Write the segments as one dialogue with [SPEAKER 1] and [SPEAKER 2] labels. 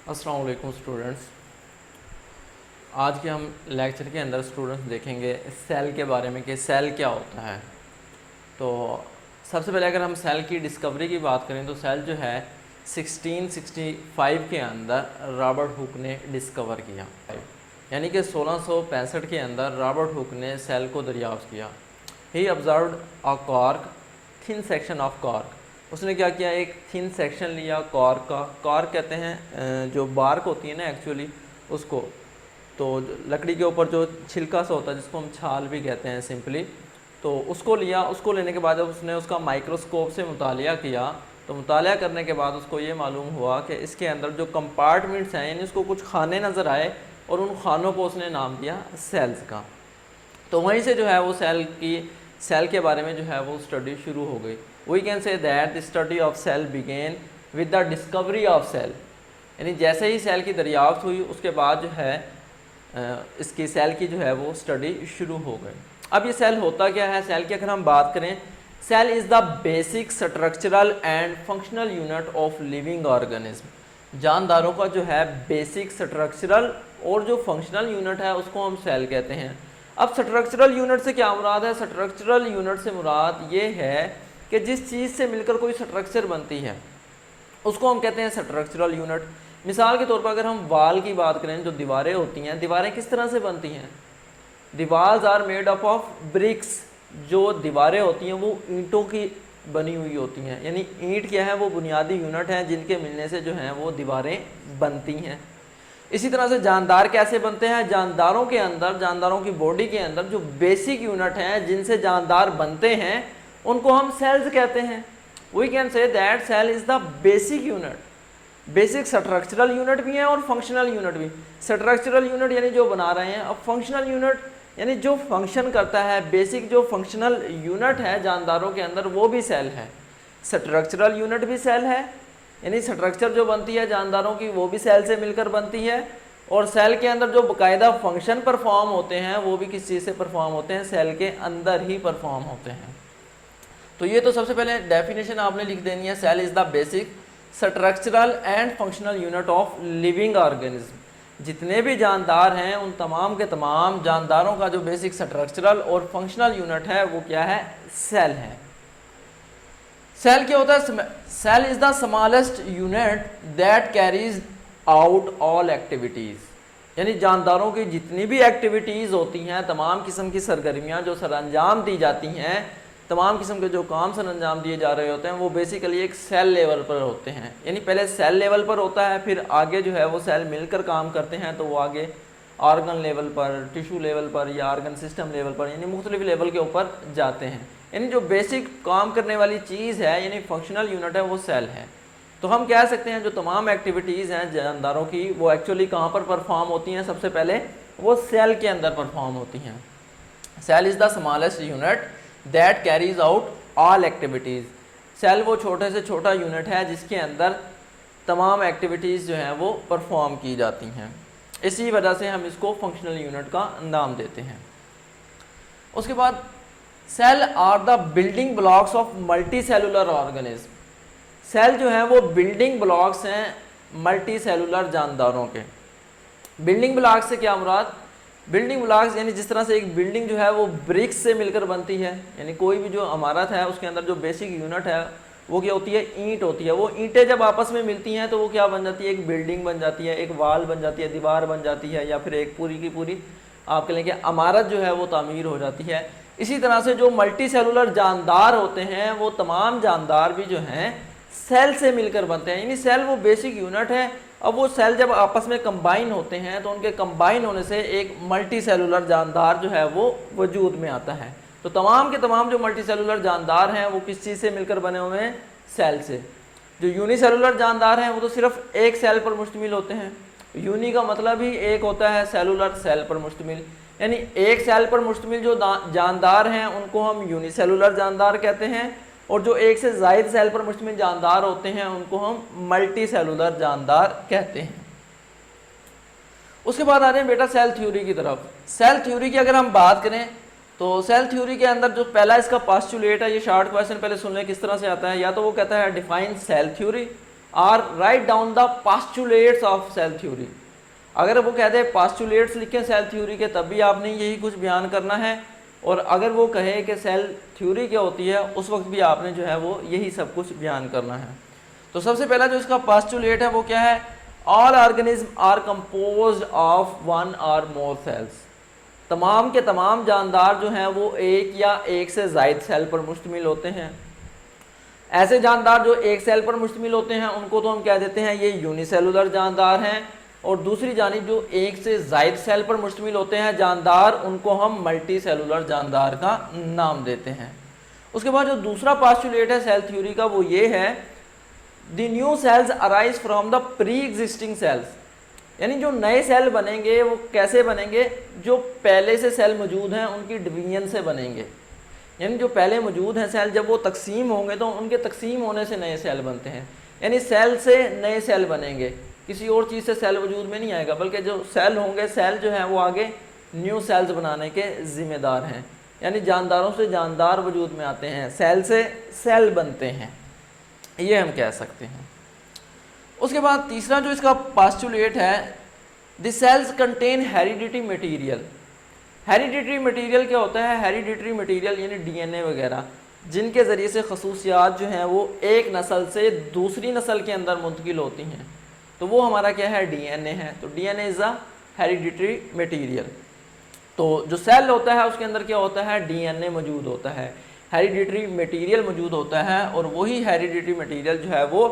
[SPEAKER 1] अस्सलाम वालेकुम स्टूडेंट्स। आज के हम लेक्चर के अंदर स्टूडेंट्स देखेंगे सेल के बारे में कि सेल क्या होता है। तो सबसे पहले अगर हम सेल की डिस्कवरी की बात करें तो सेल जो है 1665 के अंदर रॉबर्ट हुक ने डिस्कवर किया, यानी कि 1665 के अंदर रॉबर्ट हुक ने सेल को दरियाफ्त किया। He observed a cork thin section of cork. उसने क्या किया, एक थिन सेक्शन लिया कॉर्क का। कॉर्क कहते हैं जो बार्क होती है ना एक्चुअली उसको, तो लकड़ी के ऊपर जो छिलका सा होता है जिसको हम छाल भी कहते हैं सिंपली, तो उसको लिया। उसको लेने के बाद जब उसने उसका माइक्रोस्कोप से मुतालिया किया तो मुतालिया करने के बाद उसको ये मालूम हुआ कि इसके अंदर जो कंपार्टमेंट्स हैं यानी उसको कुछ खाने नज़र आए और उन खानों को उसने नाम दिया सेल्स का। तो वहीं से जो है वो सेल के बारे में जो है वो स्टडी शुरू हो गई। We can say that the study of cell begin with the discovery of cell, यानी जैसे ही सेल की दरियाफ्त हुई उसके बाद जो है इसकी सेल की जो है वो स्टडी शुरू हो गई। अब ये सेल होता क्या है, सेल की अगर हम बात करें, cell is the basic structural and functional unit of living organism. जानदारों का जो है बेसिक स्ट्रक्चरल और जो फंक्शनल यूनिट है उसको हम सेल कहते हैं। अब स्ट्रक्चरल यूनिट से क्या मुराद है? स्ट्रक्चरल यूनिट से मुराद ये है कि जिस चीज़ से मिलकर कोई स्ट्रक्चर बनती है उसको हम कहते हैं स्ट्रक्चरल यूनिट। मिसाल के तौर पर अगर हम वाल की बात करें, जो दीवारें होती हैं, दीवारें किस तरह से बनती हैं? दीवार्स are made up of bricks. जो दीवारें होती हैं वो ईंटों की बनी हुई होती हैं, यानी ईंट क्या है, वो बुनियादी यूनिट हैं जिनके मिलने से जो हैं वो दीवारें बनती हैं। इसी तरह से जानदार कैसे बनते हैं? जानदारों के अंदर, जानदारों की बॉडी के अंदर जो बेसिक यूनिट हैं जिनसे जानदार बनते हैं उनको हम सेल्स कहते हैं। We can say that cell is the basic unit. Basic structural unit भी है और फंक्शनल यूनिट भी। स्ट्रक्चरल यूनिट यानी जो बना रहे हैं, अब फंक्शनल यूनिट यानी जो फंक्शन करता है। बेसिक जो फंक्शनल यूनिट है जानदारों के अंदर वो भी सेल है। स्ट्रक्चरल यूनिट भी सेल है, यानी स्ट्रक्चर जो बनती है जानदारों की वो भी सेल से मिलकर बनती है। और सेल के अंदर जो बाकायदा फंक्शन परफॉर्म होते हैं वो भी किस चीज़ से परफॉर्म होते हैं? सेल के अंदर ही परफॉर्म होते हैं। तो ये तो सबसे पहले डेफिनेशन आपने लिख देनी है, cell is the basic structural and functional unit of living organism. जितने भी जानदार हैं उन तमाम के तमाम जानदारों का जो बेसिक स्ट्रक्चरल और फंक्शनल यूनिट है वो क्या है? सेल है। सेल क्या होता है? Cell is the smallest unit that carries out all activities, यानी जानदारों की जितनी भी एक्टिविटीज़ होती हैं, तमाम किस्म की सरगर्मियाँ जो सरअंजाम दी जाती हैं, तमाम किस्म के जो काम सरअंजाम दिए जा रहे होते हैं वो बेसिकली एक सेल लेवल पर होते हैं। यानी पहले सेल लेवल पर होता है, फिर आगे जो है वो सेल मिलकर काम करते हैं तो वो आगे ऑर्गन लेवल पर, टिश्यू लेवल पर या ऑर्गन सिस्टम लेवल पर, यानी मुख्तलिफ लेवल के ऊपर जाते हैं। यानी जो बेसिक काम करने वाली चीज़ है यानी फंक्शनल यूनिट है वो सेल है। तो हम कह सकते हैं जो तमाम एक्टिविटीज़ हैं जानदारों की वो एक्चुअली कहाँ पर परफॉर्म होती हैं? सबसे पहले वो सेल के अंदर परफॉर्म होती हैं। Cell is the smallest unit that carries out all activities. Cell वो छोटे से छोटा यूनिट है जिसके अंदर तमाम एक्टिविटीज़ जो हैं वो परफॉर्म की जाती हैं। इसी वजह से हम इसको फंक्शनल यूनिट का नाम देते हैं। उसके बाद cell are the building blocks of multicellular organism. Cell जो है वो बिल्डिंग ब्लॉक्स हैं मल्टी सेलुलर जानदारों के। बिल्डिंग ब्लॉक्स से क्या मुराद? बिल्डिंग ब्लॉक्स यानी जिस तरह से एक बिल्डिंग जो है वो ब्रिक्स से मिलकर बनती है, यानी कोई भी जो इमारत है उसके अंदर जो बेसिक यूनिट है वो क्या होती है? ईंट होती है। वो ईंटें जब आपस में मिलती हैं तो वो क्या बन जाती है? एक बिल्डिंग बन जाती है, एक वाल बन जाती है, दीवार बन जाती है, या फिर एक पूरी की पूरी आप कह लें कि इमारत जो है वो तामीर हो जाती है। इसी तरह से जो मल्टी सेलुलर जानदार होते हैं वो तमाम जानदार भी जो हैं सेल से मिलकर बनते हैं, यानी सेल वो बेसिक यूनिट है। अब वो सेल जब आपस में कंबाइन होते हैं तो उनके कंबाइन होने से एक मल्टी सेलुलर जानदार जो है वो वजूद में आता है। तो तमाम के तमाम जो मल्टी सेलुलर जानदार हैं वो किस चीज़ से मिलकर बने हुए हैं? सेल से। जो यूनिसेलुलर जानदार हैं वो तो सिर्फ एक सेल पर मुश्तमिल होते हैं। यूनि का मतलब ही एक होता है, सेलुलर सेल पर मुश्तमिल, यानी एक सेल पर मुश्तमिल जो जानदार हैं उनको हम यूनिसेलुलर जानदार कहते हैं, और जो एक से ज़ायद सेल पर मुश्तमिल जानदार होते हैं उनको हम मल्टी सेलुलर जानदार कहते हैं। उसके बाद आ रहे हैं बेटा सेल थ्योरी की तरफ। सेल थ्योरी की अगर हम बात करें तो सेल थ्योरी के अंदर जो पहला इसका पोस्टुलेट है, ये शॉर्ट क्वेश्चन पहले सुन लें किस तरह से आता है। या तो वो कहता है डिफाइन सेल थ्योरी, और write down the postulates of cell theory. अगर वो कहते हैं पास्टुलेट्स लिखें सेल थ्योरी के, तब भी आपने यही कुछ बयान करना है, और अगर वो कहे कि सेल थ्योरी क्या होती है, उस वक्त भी आपने जो है वो यही सब कुछ बयान करना है। तो सबसे पहला जो इसका पास्टुलेट है वो क्या है, all organism are composed of one or more sales. तमाम के तमाम जानदार जो हैं वो एक या एक से ज़ायद सेल पर मुश्तमिल होते हैं। ऐसे जानदार जो एक सेल पर मुश्तमिल होते हैं उनको तो हम कह देते हैं ये यूनिसेलुलर जानदार हैं, और दूसरी जानिब जो एक से ज़ायद सेल पर मुश्तमिल होते हैं जानदार, उनको हम मल्टी सेलुलर जानदार का नाम देते हैं। उसके बाद जो दूसरा पास्टुलेट है सेल थ्योरी का वो ये है, the new sales arise from the pre existing cells. यानी जो नए सेल बनेंगे वो कैसे बनेंगे, जो पहले से सेल मौजूद हैं उनकी डिवीजन से बनेंगे। यानी जो पहले मौजूद हैं सेल, जब वो तकसीम होंगे तो उनके तकसीम होने से नए सेल बनते हैं। यानी सेल से नए सेल बनेंगे, किसी और चीज़ से सेल वजूद में नहीं आएगा, बल्कि जो सेल होंगे, सेल जो हैं वो आगे न्यू सेल्स बनाने के ज़िम्मेदार हैं। यानी जानदारों से जानदार वजूद में आते हैं, सेल से सेल बनते हैं, ये हम कह सकते हैं। उसके बाद तीसरा जो इसका पास्टुलेट है, the sales contain hereditary material. Hereditary material क्या होता है, हेरिडिटरी मटेरियल यानी डीएनए वगैरह, जिनके ज़रिए से खसूसियात जो हैं वो एक नस्ल से दूसरी नस्ल के अंदर मुंतकिल होती हैं, तो वो हमारा क्या है, डीएनए है। तो DNA is a hereditary material. तो जो सेल होता है उसके अंदर क्या होता है, डीएनए मौजूद होता है, हेरिडिटरी मटेरियल मौजूद होता है, और वही हेरिडिटरी मटेरियल जो है वो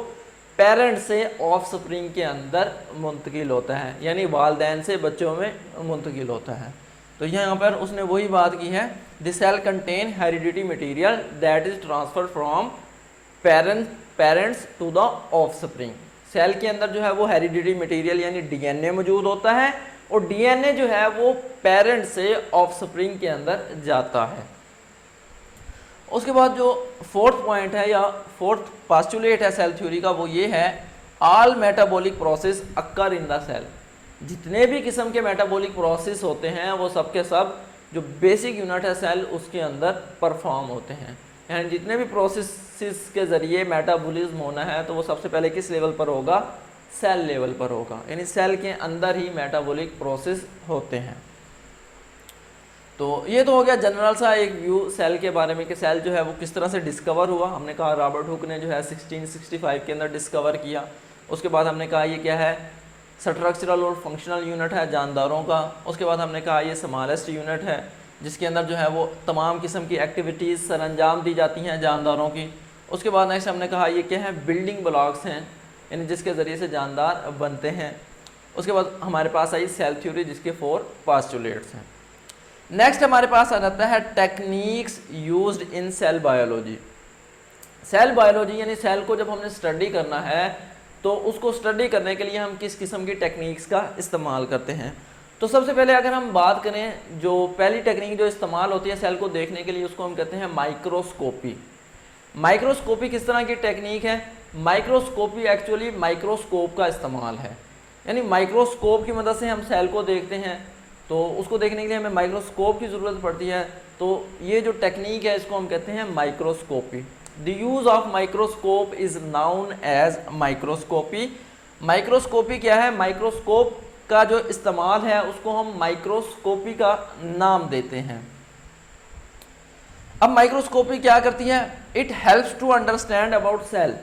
[SPEAKER 1] पेरेंट से ऑफस्प्रिंग के अंदर मुंतकिल होता है, यानी वालदैन से बच्चों में मुंतकिल होता है। तो यहाँ पर उसने वही बात की है, the cell contain hereditary material that is transfer from parents to the offspring. Cell के अंदर जो है वो हेरिडिटरी मटेरियल यानी डीएनए मौजूद होता है, और डीएनए जो है वो पेरेंट से ऑफस्प्रिंग के अंदर जाता है। उसके बाद जो फोर्थ पॉइंट है या फोर्थ पास्टुलेट है सेल थ्योरी का वो ये है, all metabolic process occur in the cell. जितने भी किस्म के मेटाबॉलिक प्रोसेस होते हैं वो सब के सब जो बेसिक यूनिट है सेल उसके अंदर परफॉर्म होते हैं। यानी जितने भी प्रोसेस के ज़रिए मेटाबॉलिज्म होना है तो वो सबसे पहले किस लेवल पर होगा, सेल लेवल पर होगा। यानी सेल के अंदर ही मेटाबॉलिक प्रोसेस होते हैं। तो ये तो हो गया जनरल सा एक व्यू सेल के बारे में कि सेल जो है वो किस तरह से डिस्कवर हुआ। हमने कहा रॉबर्ट हुक ने जो है 1665 के अंदर डिस्कवर किया। उसके बाद हमने कहा ये क्या है, स्ट्रक्चरल और फंक्शनल यूनिट है जानदारों का। उसके बाद हमने कहा ये स्मॉलेस्ट यूनिट है जिसके अंदर जो है वो तमाम किस्म की एक्टिविटीज़ सरअंजाम दी जाती हैं जानदारों की। उसके बाद नेक्स्ट हमने कहा ये क्या है, बिल्डिंग ब्लॉक्स हैं, यानी जिसके ज़रिए से जानदार बनते हैं। उसके बाद हमारे पास आई सेल थ्योरी जिसके 4 पास्टुलेट्स हैं। नेक्स्ट हमारे पास आ जाता है techniques used in cell biology. Cell biology यानी सेल को जब हमने स्टडी करना है तो उसको स्टडी करने के लिए हम किस किस्म की टेक्निक्स का इस्तेमाल करते हैं। तो सबसे पहले अगर हम बात करें, जो पहली टेक्निक जो इस्तेमाल होती है सेल को देखने के लिए उसको हम कहते हैं माइक्रोस्कोपी। माइक्रोस्कोपी किस तरह की टेक्निक है, माइक्रोस्कोपी एक्चुअली माइक्रोस्कोप का इस्तेमाल है। यानी माइक्रोस्कोप की मदद से हम सेल को देखते हैं, तो उसको देखने के लिए हमें माइक्रोस्कोप की ज़रूरत पड़ती है। तो ये जो टेक्निक है इसको हम कहते हैं microscopy. The use of microscope is known as microscopy. Microscopy क्या है, माइक्रोस्कोप का जो इस्तेमाल है उसको हम माइक्रोस्कोपी का नाम देते हैं। अब माइक्रोस्कोपी क्या करती है, it helps to understand about cell.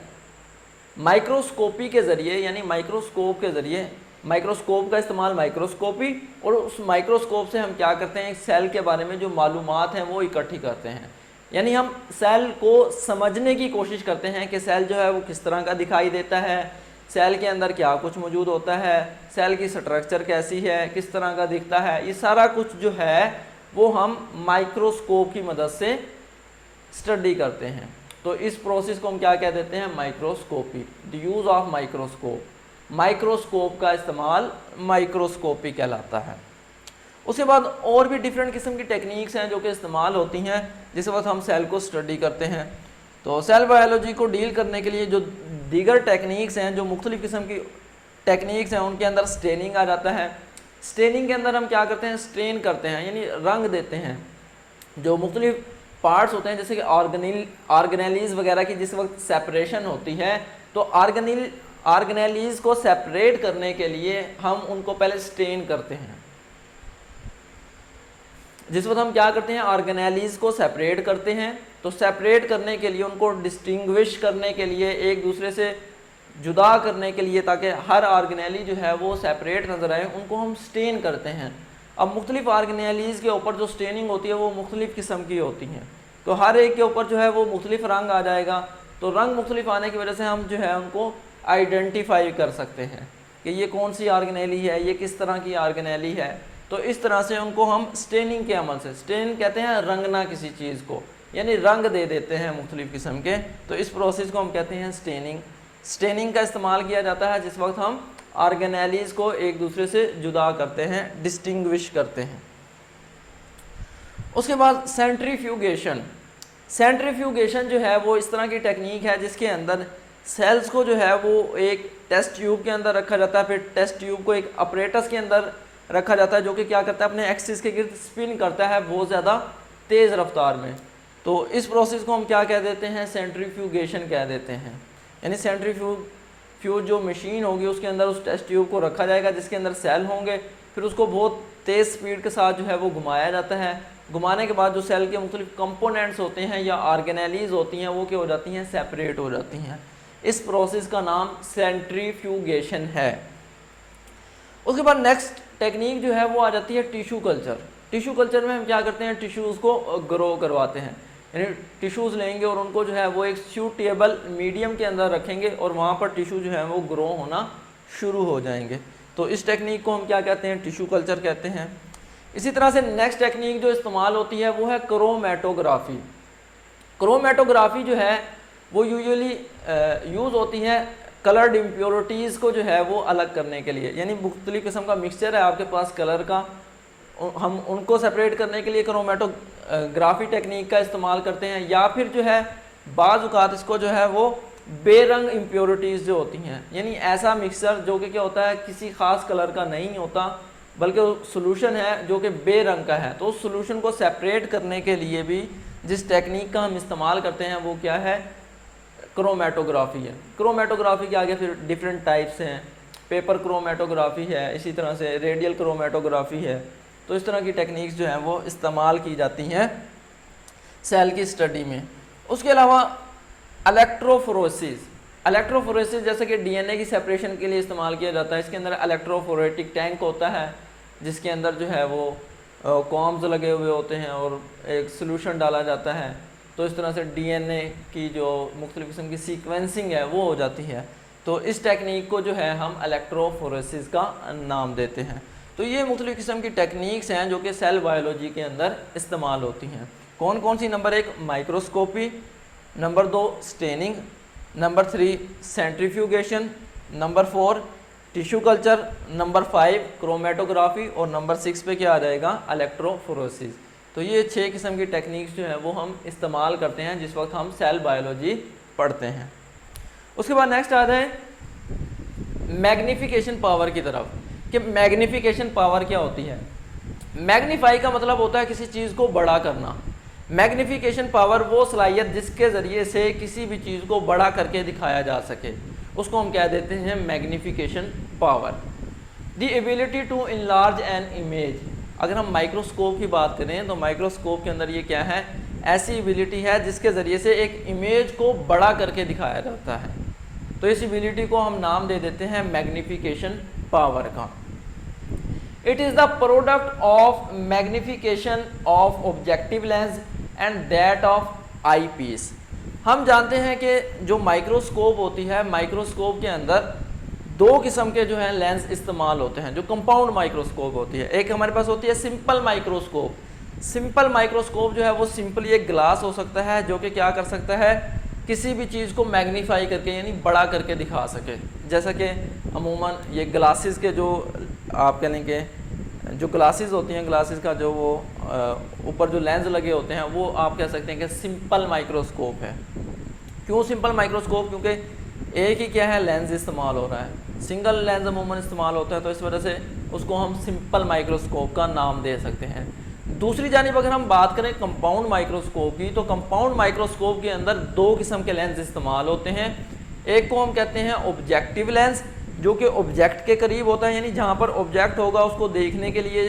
[SPEAKER 1] Microscopy के ज़रिए यानी माइक्रोस्कोप के ज़रिए, माइक्रोस्कोप का इस्तेमाल माइक्रोस्कोपी, और उस माइक्रोस्कोप से हम क्या करते हैं, सेल के बारे में जो मालूमात हैं वो इकट्ठी करते हैं। यानी हम सेल को समझने की कोशिश करते हैं कि सेल जो है वो किस तरह का दिखाई देता है, सेल के अंदर क्या कुछ मौजूद होता है, सेल की स्ट्रक्चर कैसी है, किस तरह का दिखता है। ये सारा कुछ जो है वो हम माइक्रोस्कोप की मदद से स्टडी करते हैं। तो इस प्रोसेस को हम क्या कह देते हैं, microscopy. The use of microscope, microscope का इस्तेमाल माइक्रोस्कोपी कहलाता है। उसके बाद और भी डिफरेंट किस्म की टेक्निक्स हैं जो कि इस्तेमाल होती हैं जिस वक्त हम सेल को स्टडी करते हैं। तो सेल बायोलॉजी को डील करने के लिए जो दीगर टेक्निक्स हैं, जो मुख्तलिफ़ किस्म की टेक्निक्स हैं, उनके अंदर स्टेनिंग आ जाता है। स्टेनिंग के अंदर हम क्या करते हैं, स्ट्रेन करते हैं यानी रंग देते हैं। जो मुख्तलिफ पार्ट्स होते हैं जैसे कि ऑर्गेनेलीज वगैरह की जिस वक्त सेपरेशन होती है तो ऑर्गेनेलीज को सेपरेट करने के लिए हम उनको पहले स्टेन करते हैं। जिस वक्त हम क्या करते हैं, ऑर्गेनेलीज को सेपरेट करते हैं, तो सेपरेट करने के लिए, उनको डिस्टिंग्विश करने के लिए, एक दूसरे से जुदा करने के लिए, ताकि हर ऑर्गेनेली जो है वो सेपरेट नज़र आए, उनको हम स्टेन करते हैं। अब मुख्तलिफ ऑर्गेनेलीज के ऊपर जो स्टेनिंग होती है वो मुख्तलिफ किस्म की होती हैं, तो हर एक के ऊपर जो है वो मुख्तलिफ रंग आ जाएगा। तो रंग मुख्तलिफ आने की वजह से हम जो है उनको आइडेंटिफाई कर सकते हैं कि ये कौन सी ऑर्गेनेली है, ये किस तरह की ऑर्गेनेली है। तो इस तरह से उनको हम स्टेनिंग के अमल से, स्टेन कहते हैं रंगना किसी चीज़ को, यानी रंग दे देते हैं मुख्तलिफ किस्म के, तो इस प्रोसेस को हम कहते हैं स्टेनिंग। स्टेनिंग का इस्तेमाल किया जाता है जिस वक्त हम ऑर्गेनेलीज को एक दूसरे से जुदा करते हैं, डिस्टिंग्विश करते हैं। उसके बाद सेंट्रीफ्यूगेशन। सेंट्रीफ्यूगेशन जो है वो इस तरह की टेक्निक है जिसके अंदर सेल्स को जो है वो एक टेस्ट ट्यूब के अंदर रखा जाता है, फिर टेस्ट ट्यूब को एक अपरेटस के अंदर रखा जाता है जो कि क्या करता है, अपने एक्सिस के गिर्द स्पिन करता है बहुत ज़्यादा तेज़ रफ्तार में। तो इस प्रोसेस को हम क्या कह देते हैं, सेंट्रीफ्यूगेशन कह देते हैं। यानी सेंट्रीफ्यूज जो मशीन होगी उसके अंदर उस टेस्ट ट्यूब को रखा जाएगा जिसके अंदर सेल होंगे, फिर उसको बहुत तेज़ स्पीड के साथ जो है वो घुमाया जाता है। घुमाने के बाद जो सेल के मुख्तलिफ कंपोनेंट्स होते हैं या ऑर्गेनेलीज होती हैं वो क्या हो जाती हैं, सेपरेट हो जाती हैं। इस प्रोसेस का नाम सेंट्रीफ्यूगेशन है। उसके बाद नेक्स्ट टेक्निक जो है वो आ जाती है टिश्यू कल्चर। टिश्यू कल्चर में हम क्या करते हैं, टिश्यूज़ को ग्रो करवाते हैं, यानी टिश्यूज़ लेंगे और उनको जो है वो एक सूटेबल मीडियम के अंदर रखेंगे और वहाँ पर टिश्यू जो है वो ग्रो होना शुरू हो जाएंगे। तो इस टेक्निक को हम क्या कहते हैं, टिश्यू कल्चर कहते हैं। इसी तरह से नेक्स्ट टेक्निक जो इस्तेमाल होती है वो है क्रोमेटोग्राफी। क्रोमेटोग्राफी जो है वो यूजुअली यूज़ होती है कलर्ड इम्प्योरिटीज़ को जो है वो अलग करने के लिए, यानी मुख्तलिफ किस्म का मिक्सचर है आपके पास कलर का, हम उनको सेपरेट करने के लिए क्रोमेटोग्राफी टेक्निक का इस्तेमाल करते हैं। या फिर जो है बाज़ औक़ात इसको जो है वो बेरंग इम्प्योरिटीज़ जो होती हैं, यानी ऐसा मिक्सचर जो कि क्या होता है किसी ख़ास कलर का नहीं होता बल्कि सोल्यूशन है जो कि बेरंग का है, तो उस सोल्यूशन को सेपरेट करने के लिए भी जिस टेक्निक का हम इस्तेमाल करते हैं वो क्या है, क्रोमेटोग्राफी है। क्रोमेटोग्राफी के आगे फिर डिफरेंट टाइप्स हैं, पेपर क्रोमेटोग्राफी है, इसी तरह से रेडियल क्रोमेटोग्राफी है। तो इस तरह की टेक्निक्स जो हैं वो इस्तेमाल की जाती हैं सेल की स्टडी में। उसके अलावा इलेक्ट्रोफोरेसिस, इलेक्ट्रोफोरेसिस जैसे कि डीएनए की सेपरेशन के लिए इस्तेमाल किया जाता है। इसके अंदर इलेक्ट्रोफोरेटिक टैंक होता है जिसके अंदर जो है वो कॉम्स लगे हुए होते हैं और एक सोल्यूशन डाला जाता है, तो इस तरह से डीएनए की जो मुख्तलिफ किस्म की सीक्वेंसिंग है वो हो जाती है। तो इस टेक्निक को जो है हम इलेक्ट्रोफोरेसिस का नाम देते हैं। तो ये मुख्तलिफ किस्म की टेक्निक्स हैं जो कि सेल बायोलॉजी के अंदर इस्तेमाल होती हैं। कौन कौन सी, number 1 microscopy, number 2 staining, number 3 centrifugation, number 4 tissue culture, number 5 chromatography और नंबर 6 पे क्या आ जाएगा, इलेक्ट्रोफोरेसिस। तो ये 6 किस्म की टेक्निक्स जो है वो हम इस्तेमाल करते हैं जिस वक्त हम सेल बायोलॉजी पढ़ते हैं। उसके बाद नेक्स्ट आ जाए मैग्नीफिकेशन पावर की तरफ, कि मैग्नीफिकेशन पावर क्या होती है। मैग्नीफाई का मतलब होता है किसी चीज़ को बड़ा करना। मैग्नीफिकेशन पावर वो सलाहियत जिसके ज़रिए से किसी भी चीज़ को बड़ा करके दिखाया जा सके, उसको हम क्या देते हैं, magnification power. The ability to enlarge an image. अगर हम माइक्रोस्कोप की बात करें तो माइक्रोस्कोप के अंदर ये क्या है, ऐसी एबिलिटी है जिसके ज़रिए से एक इमेज को बड़ा करके दिखाया जाता है। तो इस एबिलिटी को हम नाम दे देते हैं मैग्नीफिकेशन पावर का। It is the product of magnification of objective lens and that of eyepiece. हम जानते हैं कि जो माइक्रोस्कोप होती है, माइक्रोस्कोप के अंदर 2 किस्म के जो हैं लेंस इस्तेमाल होते हैं। जो कंपाउंड माइक्रोस्कोप होती है, एक हमारे पास होती है सिंपल माइक्रोस्कोप। सिंपल माइक्रोस्कोप जो है वो सिंपली एक ग्लास हो सकता है जो कि क्या कर सकता है, किसी भी चीज़ को मैग्नीफाई करके यानी बड़ा करके दिखा सके। जैसा कि अमूमन ये ग्लासेस के जो आप कह लेंगे जो ग्लासेस होती हैं, ग्लासेस का जो वो ऊपर जो लेंस लगे होते हैं वो आप कह सकते हैं कि सिंपल माइक्रोस्कोप है। क्यों सिंपल माइक्रोस्कोप, क्योंकि एक ही क्या है लेंस इस्तेमाल हो रहा है, सिंगल लेंस अमूमन इस्तेमाल होता है, तो इस वजह से उसको हम सिंपल माइक्रोस्कोप का नाम दे सकते हैं। दूसरी जानिब अगर हम बात करें कंपाउंड माइक्रोस्कोप की, तो कंपाउंड माइक्रोस्कोप के अंदर 2 किस्म के लेंस इस्तेमाल होते हैं। एक को हम कहते हैं ऑब्जेक्टिव लेंस, जो कि ऑब्जेक्ट के करीब होता है, यानी जहाँ पर ऑब्जेक्ट होगा उसको देखने के लिए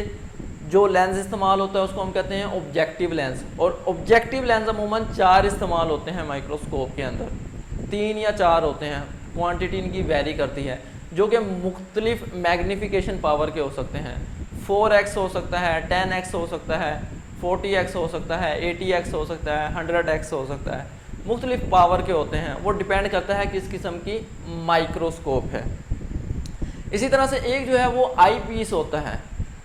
[SPEAKER 1] जो लेंस इस्तेमाल होता है उसको हम कहते हैं ऑब्जेक्टिव लेंस। और ऑब्जेक्टिव लेंस अमूमन 4 इस्तेमाल होते हैं माइक्रोस्कोप के अंदर, 3 या 4 होते हैं, क्वांटिटी इनकी वेरी करती है, जो कि मुख्तलिफ मैग्नीफिकेशन पावर के हो सकते हैं। 4x हो सकता है, 10x हो सकता है, 40x हो सकता है, 80x हो सकता है, 100x हो सकता है, मुख्तलिफ पावर के होते हैं। वो डिपेंड करता है किस किस्म की माइक्रोस्कोप है। इसी तरह से एक जो है वो आई पीस होता है।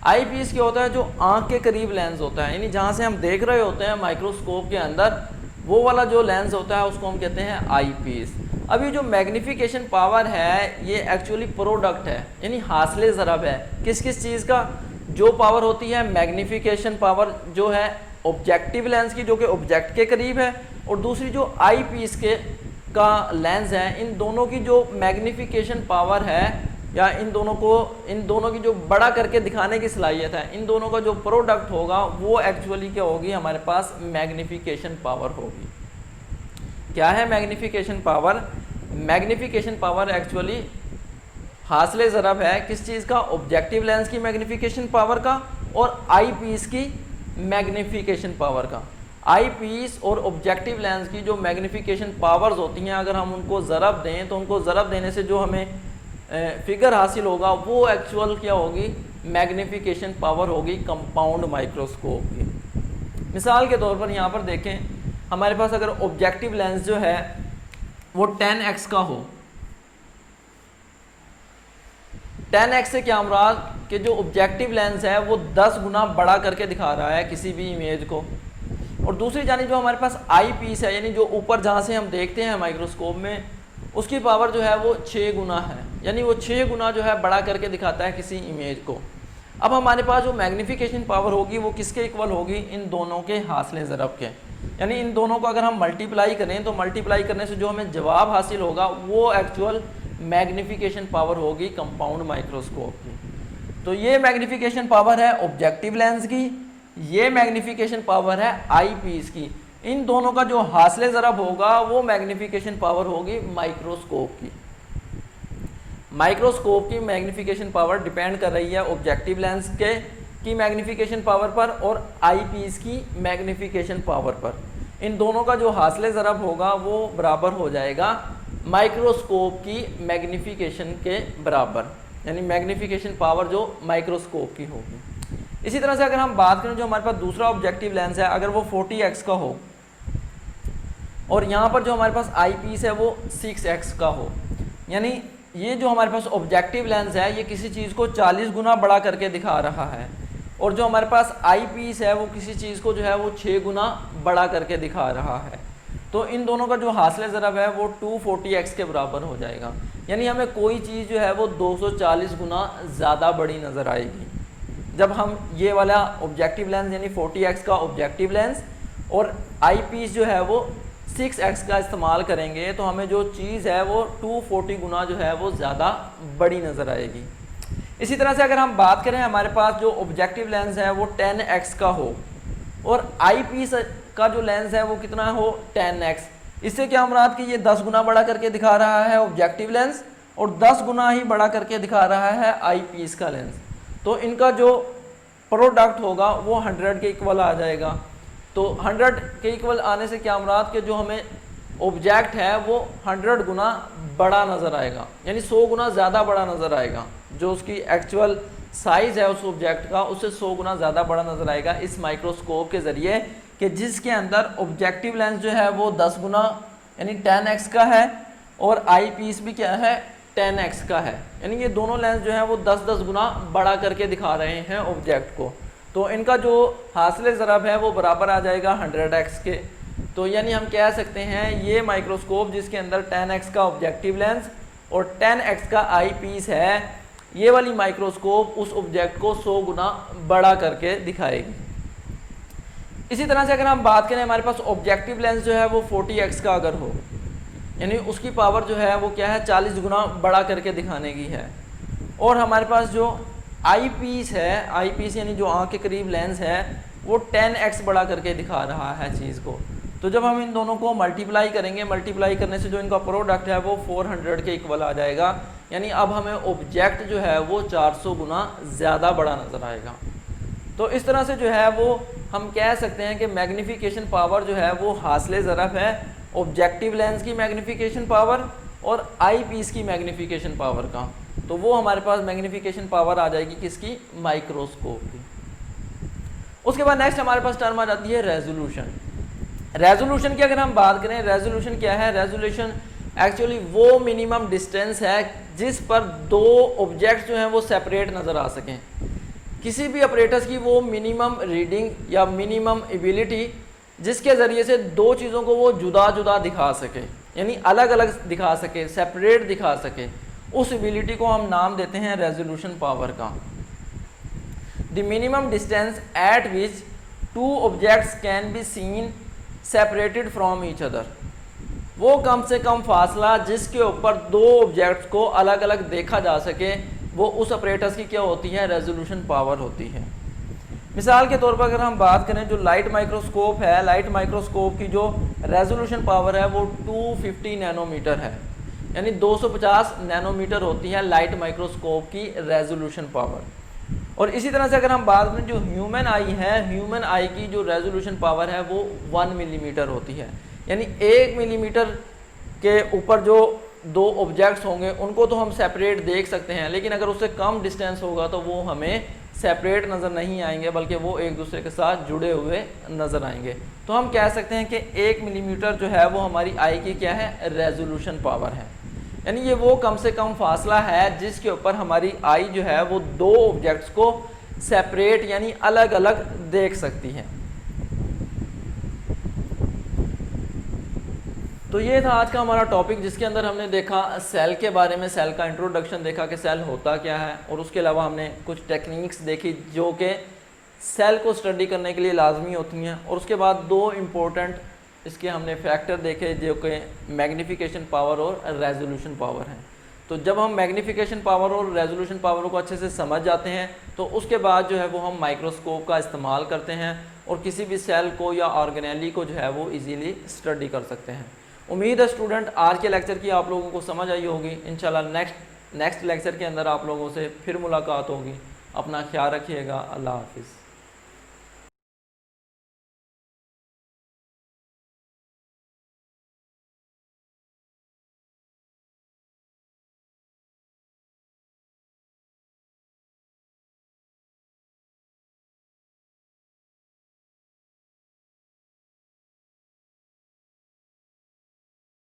[SPEAKER 1] आई पीस क्या होता है? जो आँख के करीब लेंस होता है, यानी जहाँ से हम देख रहे होते हैं माइक्रोस्कोप के अंदर, वो वाला जो लेंस होता है उसको हम कहते हैं आई पीस। अभी जो मैग्नीफिकेशन पावर है ये एक्चुअली प्रोडक्ट है, यानी हासिल ज़रब है किस किस चीज़ का? जो पावर होती है मैग्नीफिकेशन पावर जो है ऑब्जेक्टिव लेंस की, जो कि ऑब्जेक्ट के करीब है, और दूसरी जो आई पीस के का लेंस है, इन दोनों की जो मैग्नीफिकेशन पावर है या इन दोनों की जो बड़ा करके दिखाने की सलाहियत है, इन दोनों का जो प्रोडक्ट होगा वो एक्चुअली क्या होगी? हमारे पास मैग्नीफिकेशन पावर होगी। क्या है magnification power? Magnification power actually हासिल ज़रब है किस चीज़ का? ऑब्जेक्टिव लेंस की मैग्नीफिकेशन पावर का और आई पीस की मैग्नीफिकेशन पावर का। आई पीस और ऑब्जेक्टिव लेंस की जो मैग्नीफिकेशन पावर्स होती हैं, अगर हम उनको ज़रब दें तो उनको ज़रब देने से जो हमें फिगर हासिल होगा वो एक्चुअल क्या होगी? मैग्नीफिकेशन पावर होगी कंपाउंड माइक्रोस्कोप की। मिसाल के तौर पर यहाँ पर देखें, हमारे पास अगर ऑब्जेक्टिव लेंस जो है वो 10x का हो, 10x से क्या मुराद कि जो ऑब्जेक्टिव लेंस है वो 10 गुना बड़ा करके दिखा रहा है किसी भी इमेज को, और दूसरी जानी जो हमारे पास आई पीस है, यानी जो ऊपर जहाँ से हम देखते हैं माइक्रोस्कोप में, उसकी पावर जो है वो 6 गुना है, यानी वो 6 गुना जो है बड़ा करके दिखाता है किसी इमेज को। अब हमारे पास जो मैग्नीफिकेशन पावर होगी वो किसके इक्वल होगी? इन दोनों के हासिल ज़रब के, यानी इन दोनों को अगर हम मल्टीप्लाई करें तो मल्टीप्लाई करने से जो हमें जवाब हासिल होगा वो एक्चुअल मैग्नीफिकेशन पावर होगी कंपाउंड माइक्रोस्कोप की। तो ये मैग्नीफिकेशन पावर है ऑब्जेक्टिव लेंस की, ये मैग्नीफिकेशन पावर है आई पीस की। इन दोनों का जो हासिल ज़रब होगा वो मैग्नीफिकेशन पावर होगी माइक्रोस्कोप की। माइक्रोस्कोप की मैग्नीफिकेशन पावर डिपेंड कर रही है ऑब्जेक्टिव लेंस के की मैग्नीफिकेशन पावर पर और आई पीस की मैग्नीफिकेशन पावर पर। इन दोनों का जो हासिल ज़रब होगा वो बराबर हो जाएगा माइक्रोस्कोप की मैग्नीफिकेशन के बराबर, यानी मैग्नीफिकेशन पावर जो माइक्रोस्कोप की होगी। इसी तरह से अगर हम बात करें जो हमारे पास दूसरा ऑब्जेक्टिव लेंस है, अगर वो 40x का हो और यहाँ पर जो हमारे पास आई पीस है वो 6x का हो, यानी ये जो हमारे पास ऑब्जेक्टिव लेंस है ये किसी चीज़ को 40 गुना बड़ा करके दिखा रहा है, और जो हमारे पास आई पीस है वो किसी चीज़ को जो है वो 6 गुना बड़ा करके दिखा रहा है। तो इन दोनों का जो हासिल ज़रब है वो 240x के बराबर हो जाएगा, यानी हमें कोई चीज़ जो है वो 240 गुना ज़्यादा बड़ी नज़र आएगी जब हम ये वाला ऑब्जेक्टिव लेंस यानी 40x का ऑब्जेक्टिव लेंस और आई पीस जो है वो 6x का इस्तेमाल करेंगे, तो हमें जो चीज़ है वो 240 गुना जो है वो ज़्यादा बड़ी नज़र आएगी। इसी तरह से अगर हम बात करें हमारे पास जो ऑब्जेक्टिव लेंस है वो 10x का हो और आई पीस का जो लेंस है वो कितना हो 10x, इससे क्या मुराद कि ये 10 गुना बड़ा करके दिखा रहा है ऑब्जेक्टिव लेंस और 10 गुना ही बड़ा करके दिखा रहा है आई पीस का लेंस, तो इनका जो प्रोडक्ट होगा वो 100 के इक्वल आ जाएगा। तो 100 के इक्वल आने से क्या मुराद कि जो हमें ऑब्जेक्ट है वो 100 गुना बड़ा नज़र आएगा, यानी 100 गुना ज़्यादा बड़ा नज़र आएगा, जो उसकी एक्चुअल साइज़ है उस ऑब्जेक्ट का उससे 100 गुना ज़्यादा बड़ा नज़र आएगा इस माइक्रोस्कोप के ज़रिए, कि जिसके अंदर ऑब्जेक्टिव लेंस जो है वो 10 गुना यानी 10x का है और आई पीस भी क्या है 10x का है, यानी ये दोनों लेंस जो है वो 10-10 गुना बड़ा करके दिखा रहे हैं ऑब्जेक्ट को। तो इनका जो हासिल ज़रब है वो बराबर आ जाएगा 100x के। तो यानी हम कह सकते हैं ये माइक्रोस्कोप जिसके अंदर 10x का ऑब्जेक्टिव लेंस और 10x का आई पीस है, ये वाली माइक्रोस्कोप उस ऑब्जेक्ट को 100 गुना बड़ा करके दिखाएगी। इसी तरह से अगर हम बात करें हमारे पास ऑब्जेक्टिव लेंस जो है वो 40x का अगर हो, यानी उसकी पावर जो है वो क्या है 40 गुना बड़ा करके दिखाने की है, और हमारे पास जो आई पीस है, आई पीस यानी जो आँख के करीब लेंस है वो 10x बड़ा करके दिखा रहा है चीज़ को, तो जब हम इन दोनों को मल्टीप्लाई करेंगे, मल्टीप्लाई करने से जो इनका प्रोडक्ट है वो 400 के इक्वल आ जाएगा, यानी अब हमें ऑब्जेक्ट जो है वो 400 गुना ज़्यादा बड़ा नज़र आएगा। तो इस तरह से जो है वो हम कह सकते हैं कि मैग्नीफिकेशन पावर जो है वो हासिल ज़रफ़ है ऑब्जेक्टिव लेंस की मैग्नीफिकेशन पावर और आई पीस की मैग्नीफिकेशन पावर का। तो वो हमारे पास मैग्नीफिकेशन पावर आ जाएगी किसकी, माइक्रोस्कोप की। उसके बाद नेक्स्ट हमारे पास टर्म आ जाती है रेजोल्यूशन। रेजोल्यूशन की अगर हम बात करें, रेजोल्यूशन क्या है, रेजोल्यूशन एक्चुअली वो मिनिमम डिस्टेंस है जिस पर दो ऑब्जेक्ट्स जो हैं वो सेपरेट नज़र आ सकें। किसी भी ऑपरेटर्स की वो मिनिमम रीडिंग या मिनिमम एबिलिटी जिसके ज़रिए से दो चीज़ों को वो जुदा जुदा दिखा सके, यानी अलग अलग दिखा सके, सेपरेट दिखा सके, उस एबिलिटी को हम नाम देते हैं रेजोल्यूशन पावर का। The minimum distance eight which two objects can be seen separated from each other, वो कम से कम फासला जिसके ऊपर दो ऑब्जेक्ट्स को अलग अलग देखा जा सके, वो उस ऑपरेटर्स की क्या होती है, रेजोल्यूशन पावर होती है। मिसाल के तौर पर अगर हम बात करें जो लाइट माइक्रोस्कोप है, लाइट माइक्रोस्कोप की जो रेजोल्यूशन पावर है वो 250 नैनोमीटर है, यानी 250 नैनोमीटर होती है लाइट माइक्रोस्कोप की रेजोल्यूशन पावर। और इसी तरह से अगर हम बात करें जो ह्यूमन आई है, ह्यूमन आई की जो रेजोल्यूशन पावर है वो 1 मिलीमीटर होती है, यानी 1 मिलीमीटर के ऊपर जो दो ऑब्जेक्ट्स होंगे उनको तो हम सेपरेट देख सकते हैं, लेकिन अगर उससे कम डिस्टेंस होगा तो वो हमें सेपरेट नज़र नहीं आएंगे, बल्कि वो एक दूसरे के साथ जुड़े हुए नज़र आएंगे। तो हम कह सकते हैं कि 1 मिलीमीटर जो है वो हमारी आई की क्या है, रेजोल्यूशन पावर है, यानी ये वो कम से कम फासला है जिसके ऊपर हमारी आई जो है वो दो ऑब्जेक्ट्स को सेपरेट यानी अलग अलग देख सकती है। तो ये था आज का हमारा टॉपिक जिसके अंदर हमने देखा सेल के बारे में, सेल का इंट्रोडक्शन देखा कि सेल होता क्या है, और उसके अलावा हमने कुछ टेक्निक्स देखी जो कि सेल को स्टडी करने के लिए लाजमी होती हैं, और उसके बाद दो इम्पोर्टेंट इसके हमने फैक्टर देखे जो कि मैग्नीफिकेशन पावर और रेजोल्यूशन पावर हैं। तो जब हम मैग्नीफिकेशन पावर और रेजोल्यूशन पावर को अच्छे से समझ जाते हैं तो उसके बाद जो है वो हम माइक्रोस्कोप का इस्तेमाल करते हैं और किसी भी सेल को या ऑर्गेनेली को जो है वो इजीली स्टडी कर सकते हैं। उम्मीद है स्टूडेंट आज के लेक्चर की आप लोगों को समझ आई होगी। इंशाल्लाह नेक्स्ट लेक्चर के अंदर आप लोगों से फिर मुलाकात होगी। अपना ख्याल रखिएगा। अल्लाह हाफिज़।